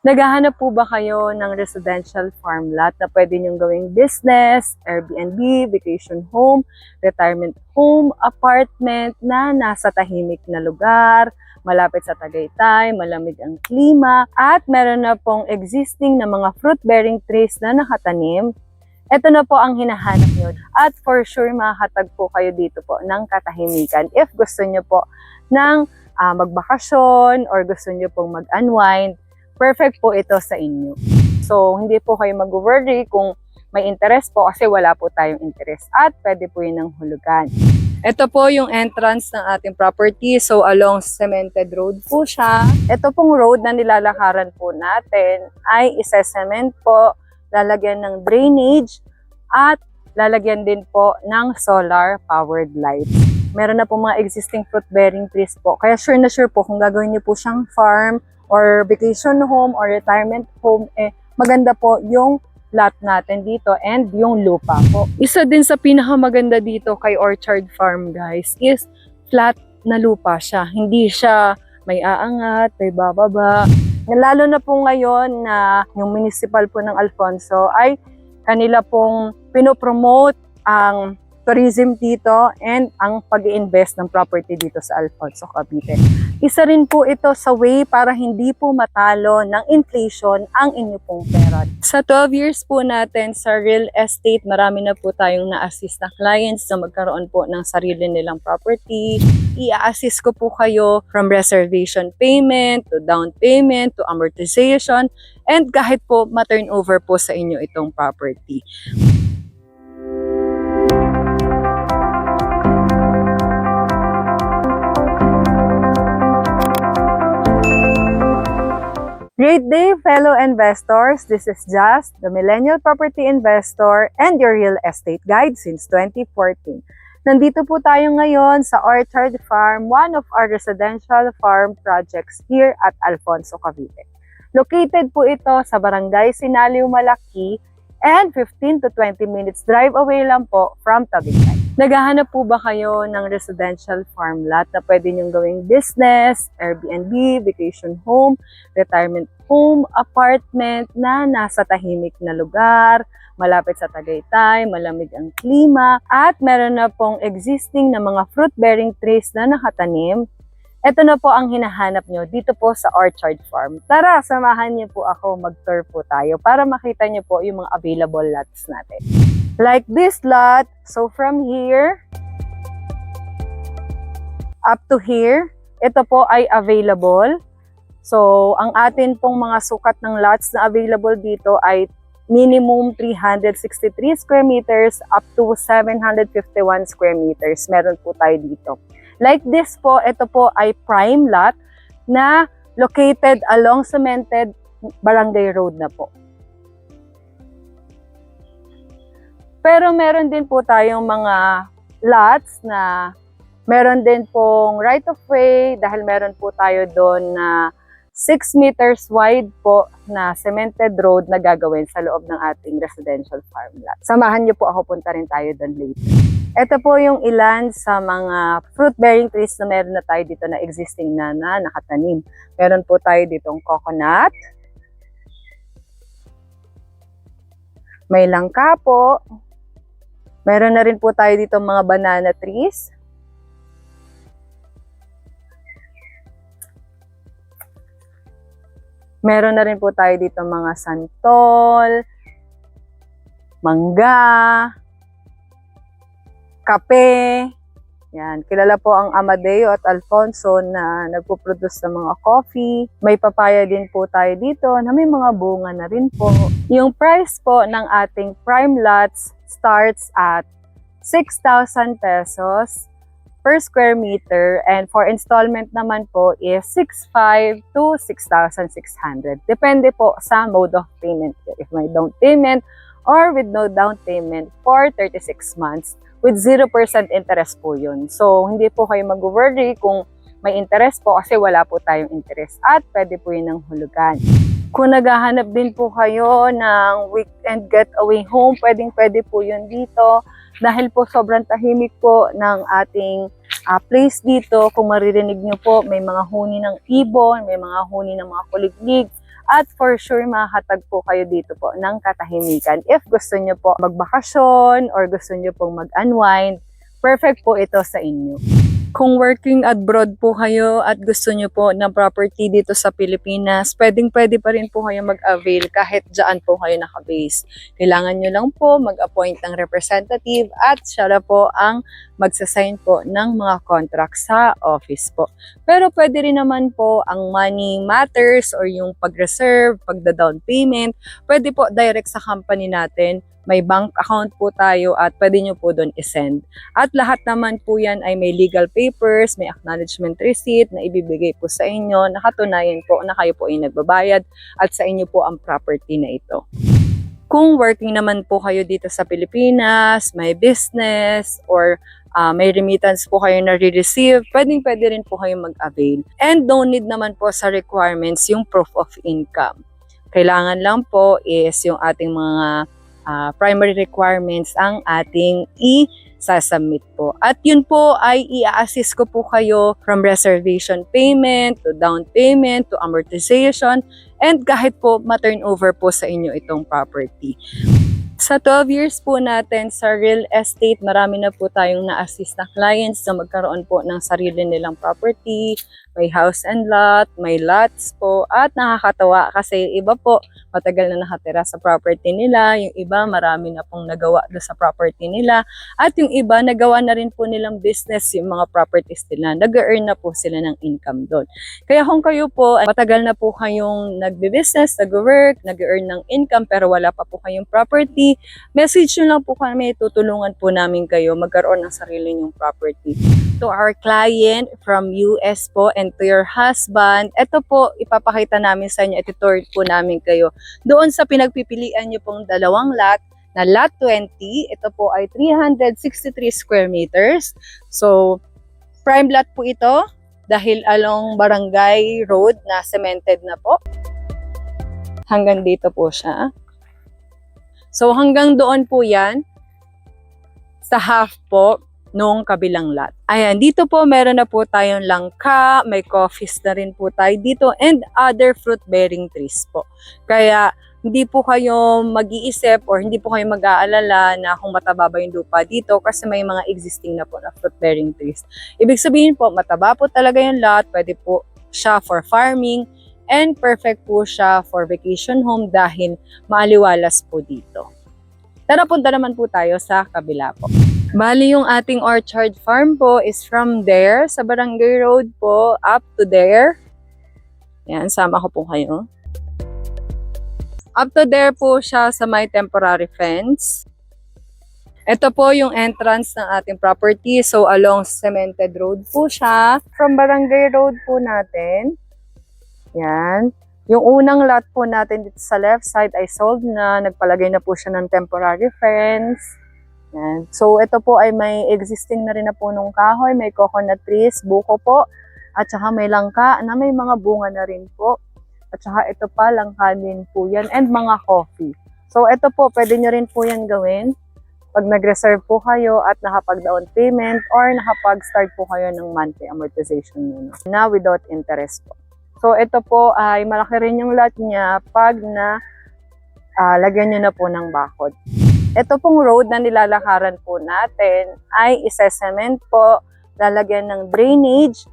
Naghahanap po ba kayo ng residential farm lot na pwede niyong gawing business, Airbnb, vacation home, retirement home, apartment na nasa tahimik na lugar, malapit sa Tagaytay, malamig ang klima, at meron na pong existing na mga fruit-bearing trees na nakatanim? Ito na po ang hinahanap nyo. At for sure, makakatag po kayo dito po ng katahimikan if gusto nyo po ng magbakasyon or gusto nyo pong mag-unwind. Perfect po ito sa inyo. So, hindi po kayo mag-worry kung may interest po kasi wala po tayong interest at pwede po yun ng hulugan. Ito po yung entrance ng ating property. So, along cemented road po siya. Ito pong road na nilalakaran po natin ay isa-cement po, lalagyan ng drainage at lalagyan din po ng solar powered lights. Meron na po mga existing fruit-bearing trees po. Kaya sure na sure po kung gagawin niyo po siyang farm or vacation home or retirement home, maganda po yung lot natin dito and yung lupa po. Isa din sa pinakamaganda dito kay Orchard Farm, guys, is flat na lupa siya. Hindi siya may aangat, may bababa. Lalo na po ngayon na yung municipal po ng Alfonso ay kanila pong pinopromote ang tourism dito and ang pag-i-invest ng property dito sa Alfonso, Cavite. Isa rin po ito sa way para hindi po matalo ng inflation ang inyo pong pera. Sa 12 years po natin sa real estate, marami na po tayong na-assist na clients na magkaroon po ng sarili nilang property. I-assist ko po kayo from reservation payment to down payment to amortization and kahit po ma-turnover po sa inyo itong property. Great day, fellow investors. This is Just, the Millennial Property Investor and your real estate guide since 2014. Nandito po tayo ngayon sa Orchard Farm, one of our residential farm projects here at Alfonso, Cavite. Located po ito sa Barangay Sinaliw, Malaki and 15 to 20 minutes drive away lang po from Tagaytay. Naghahanap po ba kayo ng residential farm lot na pwede niyong gawing business, Airbnb, vacation home, retirement home, apartment na nasa tahimik na lugar, malapit sa Tagaytay, malamig ang klima, at meron na pong existing na mga fruit-bearing trees na nakatanim? Ito na po ang hinahanap nyo dito po sa Orchard Farm. Tara, samahan niyo po ako, mag-tour po tayo para makita niyo po yung mga available lots natin. Like this lot, so from here up to here, ito po ay available. So, ang atin pong mga sukat ng lots na available dito ay minimum 363 square meters up to 751 square meters. Meron po tayo dito. Like this po, ito po ay prime lot na located along cemented barangay road na po. Pero meron din po tayong mga lots na meron din pong right of way dahil meron po tayo doon na 6 meters wide po na cemented road na gagawin sa loob ng ating residential farm lot. Samahan niyo po ako, punta rin tayo doon later. Ito po yung ilan sa mga fruit-bearing trees na meron na tayo dito na existing na nakatanim. Meron po tayo ditong coconut. May langka po. Meron na rin po tayo dito mga banana trees. Meron na rin po tayo dito mga santol, mangga, kape. Yan. Kilala po ang Amadeo at Alfonso na nagpo-produce ng mga coffee. May papaya din po tayo dito na may mga bunga na rin po. Yung price po ng ating prime lots starts at 6,000 pesos per square meter and for installment naman po is 6,500 to 6,600. Depende po sa mode of payment. If may down payment or with no down payment for 36 months with 0% interest po yun. So hindi po kayo mag-worry kung may interest po kasi wala po tayong interest at pwede po yun ng hulugan. Kung naghahanap din po kayo ng weekend getaway home, pwede po yun dito. Dahil po sobrang tahimik po ng ating place dito, kung maririnig nyo po, may mga huni ng ibon, may mga huni ng mga kuliglig, At for sure, makakatag po kayo dito po ng katahimikan. If gusto nyo po magbakasyon or gusto nyo pong mag-unwind, perfect po ito sa inyo. Kung working abroad po kayo at gusto nyo po ng property dito sa Pilipinas, pwede pa rin po kayo mag-avail kahit dyan po kayo nakabase. Kailangan nyo lang po mag-appoint ng representative at siya na po ang magsasign po ng mga contract sa office po. Pero pwede rin naman po ang money matters or yung pag-reserve, pagda-down payment, pwede po direct sa company natin. May bank account po tayo at pwede nyo po doon isend. At lahat naman po yan ay may legal papers, may acknowledgement receipt na ibibigay po sa inyo, nakatunayan po na kayo po ay nagbabayad at sa inyo po ang property na ito. Kung working naman po kayo dito sa Pilipinas, may business, or may remittance po kayo na re-receive, pwede rin po kayo mag-avail. And don't need naman po sa requirements yung proof of income. Kailangan lang po is yung ating mga primary requirements ang ating i-submit po. At yun po ay i-assist ko po kayo from reservation payment to down payment to amortization and kahit po ma-turnover po sa inyo itong property. Sa 12 years po natin sa real estate, marami na po tayong na-assist na clients na magkaroon po ng sarili nilang property, may house and lot, may lots po, at nakakatawa kasi iba po matagal na nakatira sa property nila, yung iba marami na pong nagawa doon sa property nila, at yung iba nagawa na rin po nilang business yung mga properties nila, nag-earn na po sila ng income doon. Kaya kung kayo po, matagal na po kayong nagbe-business, nag-work, nag-earn ng income pero wala pa po kayong property, message nyo lang po kami, tutulungan po namin kayo magkaroon ng sarili nyong property. To our client from US po and to your husband, ito po ipapakita namin sa inyo, itutur po namin kayo doon sa pinagpipilian nyo pong dalawang lot na lot 20. Ito po ay 363 square meters. So, prime lot po ito dahil along barangay road na cemented na po. Hanggang dito po siya. So hanggang doon po yan sa half po nung kabilang lot. Ayan, dito po meron na po tayong langka, may coffees na rin po tayo dito and other fruit-bearing trees po. Kaya hindi po kayo mag-iisip or hindi po kayo mag-aalala na kung mataba ba yung lupa dito kasi may mga existing na po na fruit-bearing trees. Ibig sabihin po, mataba po talaga yung lot, pwede po siya for farming, and perfect po siya for vacation home dahil maaliwalas po dito. Tara, punta naman po tayo sa kabila po. Bali yung ating orchard farm po is from there, sa Barangay Road po, up to there. Yan, sama ko po kayo. Up to there po siya sa may temporary fence. Ito po yung entrance ng ating property. So along cemented road po siya. From Barangay Road po natin. Yan. Yung unang lot po natin dito sa left side ay sold na. Nagpalagay na po siya ng temporary fence. Yan. So, ito po ay may existing na rin na punong kahoy. May coconut trees, buko po. At saka may langka na may mga bunga na rin po. At saka ito pa, langka din po yan. And mga coffee. So, ito po, pwede nyo rin po yan gawin. Pag nag-reserve po kayo at nakapag-down payment or nakapag-start po kayo ng monthly amortization nyo na without interest po. So, ito po ay malaki rin yung lot niya pag lagyan nyo na po ng bakod. Ito pong road na nilalakaran po natin ay isa-cement po, lalagyan ng drainage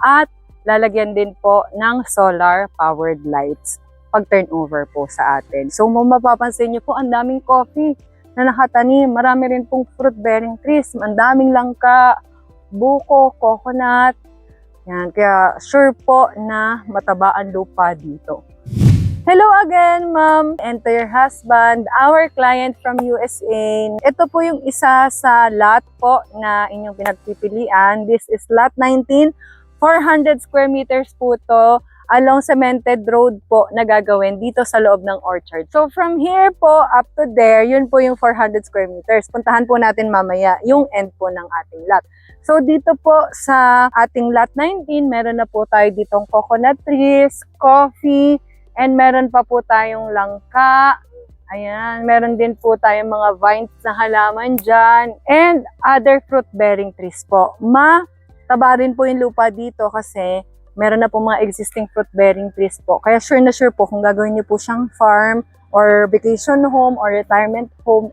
at lalagyan din po ng solar powered lights pag turnover po sa atin. So, mapapansin nyo po ang daming coffee na nakatanim. Marami rin pong fruit-bearing trees. Ang daming langka, buko, coconut. Yan, kaya sure po na mataba ang lupa dito. Hello again, ma'am, and to your husband, our client from USA. Ito po yung isa sa lot po na inyong pinagpipilian. This is lot 19, 400 square meters po to, along cemented road po na gagawin dito sa loob ng orchard. So from here po up to there, yun po yung 400 square meters. Puntahan po natin mamaya yung end po ng ating lot. So dito po sa ating lot 19, meron na po tayo ditong coconut trees, coffee, and meron pa po tayong langka. Ayan, meron din po tayong mga vines na halaman dyan, and other fruit-bearing trees po. Mataba rin po yung lupa dito kasi Meron na po mga existing fruit-bearing trees po. Kaya sure na sure po kung gagawin niyo po siyang farm or vacation home or retirement home,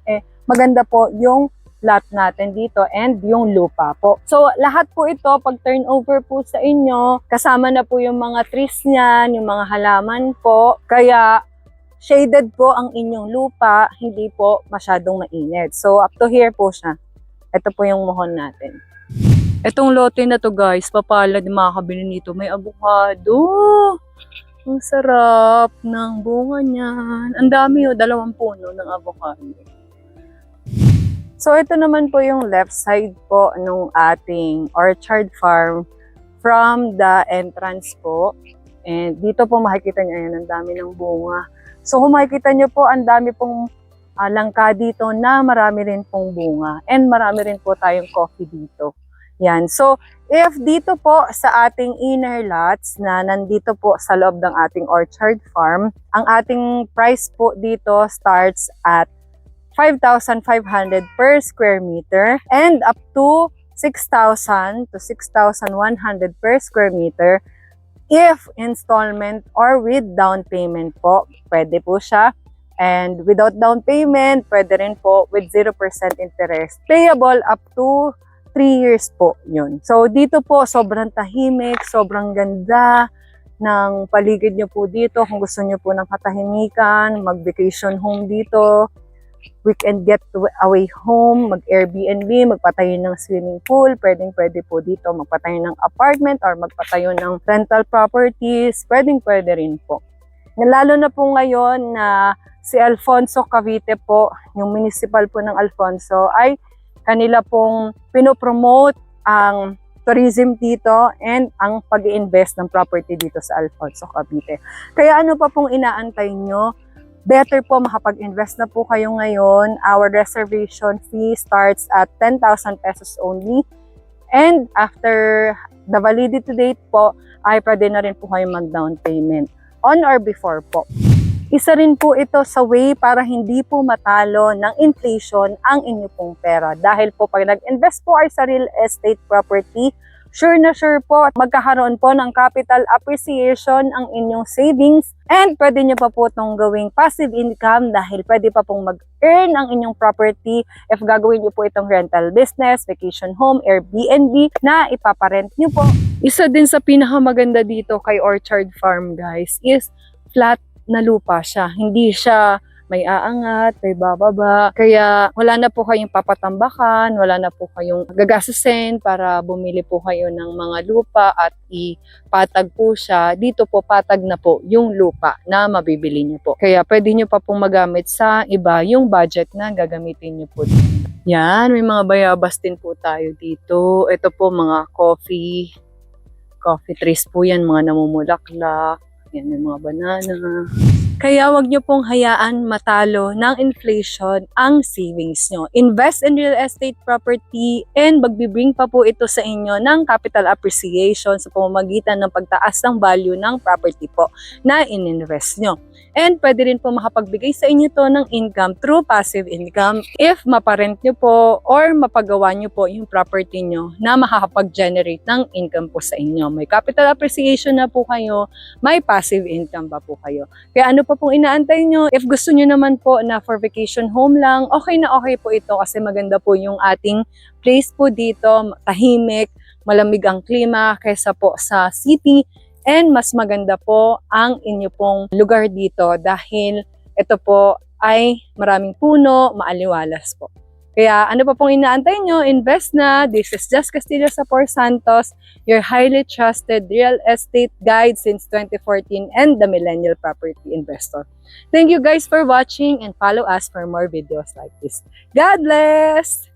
maganda po yung lot natin dito and yung lupa po. So, lahat po ito, pag turnover po sa inyo, kasama na po yung mga trees niyan, yung mga halaman po. Kaya, shaded po ang inyong lupa, hindi po masyadong mainit. So, up to here po siya. Ito po yung mohon natin. Itong lote na to guys, papalad makakabili nito. May avocado. Ang sarap ng bunga niyan. Ang dami 2 puno ng avocado. So, ito naman po yung left side po ng ating orchard farm from the entrance po. And dito po makikita nyo, ayan, ang dami ng bunga. So, kung makikita nyo po, ang dami pong langka dito na marami rin pong bunga. And marami rin po tayong coffee dito. Yan. So, if dito po sa ating inner lots na nandito po sa loob ng ating orchard farm, ang ating price po dito starts at 5,500 per square meter and up to 6,000 to 6,100 per square meter if installment or with down payment po. Pwede po siya. And without down payment, pwede rin po with 0% interest. Payable up to 3 years po yun. So dito po sobrang tahimik, sobrang ganda ng paligid nyo po dito. Kung gusto nyo po ng katahimikan, mag-vacation home dito, weekend get away home, mag-Airbnb, magpatayo ng swimming pool, pwede po dito magpatayo ng apartment or magpatayo ng rental properties, pwede rin po. Lalo na po ngayon na si Alfonso Cavite po, yung municipal po ng Alfonso, ay kanila pong pinopromote ang tourism dito and ang pag-i-invest ng property dito sa Alfonso Cavite. Kaya ano pa pong inaantay nyo? Better po makapag-invest na po kayo ngayon. Our reservation fee starts at 10,000 pesos only. And after the validity date po, ay pwede na rin po kayo mag-down payment. On or before po. Isa rin po ito sa way para hindi po matalo ng inflation ang inyo pong pera. Dahil po pag nag-invest po kayo sa real estate property, sure na sure po magkakaroon po ng capital appreciation ang inyong savings and pwede nyo pa po itong gawing passive income dahil pwede pa pong mag-earn ang inyong property if gagawin nyo po itong rental business, vacation home, Airbnb na ipaparent nyo po. Isa din sa pinakamaganda dito kay Orchard Farm guys is flat na lupa siya. Hindi siya may aangat, may bababa. Kaya wala na po kayong papatambakan, wala na po kayong gagastusin para bumili po kayo ng mga lupa at ipatag po siya. Dito po patag na po yung lupa na mabibili niyo po. Kaya pwede niyo pa pong magamit sa iba yung budget na gagamitin niyo po. Yan, may mga bayabas din po tayo dito. Ito po mga coffee trees po yan, mga namumulaklak. Yan, may mga banana. Kaya wag nyo pong hayaan matalo ng inflation ang savings nyo. Invest in real estate property and magbibring pa po ito sa inyo ng capital appreciation sa pamamagitan ng pagtaas ng value ng property po na ininvest nyo. And pwede rin po makapagbigay sa inyo to ng income through passive income if maparent nyo po or mapagawa nyo po yung property nyo na makakapag-generate ng income po sa inyo. May capital appreciation na po kayo, may passive income pa po kayo. Kaya ano pa pong inaantay nyo? If gusto nyo naman po na for vacation home lang, okay na okay po ito kasi maganda po yung ating place po dito, tahimik, malamig ang klima kaysa po sa city. And mas maganda po ang inyo pong lugar dito dahil ito po ay maraming puno, maaliwalas po. Kaya ano pa pong inaantay nyo? Invest na. This is Jess Castillo sa Por Santos, your highly trusted real estate guide since 2014 and the Millennial Property Investor. Thank you guys for watching and follow us for more videos like this. God bless!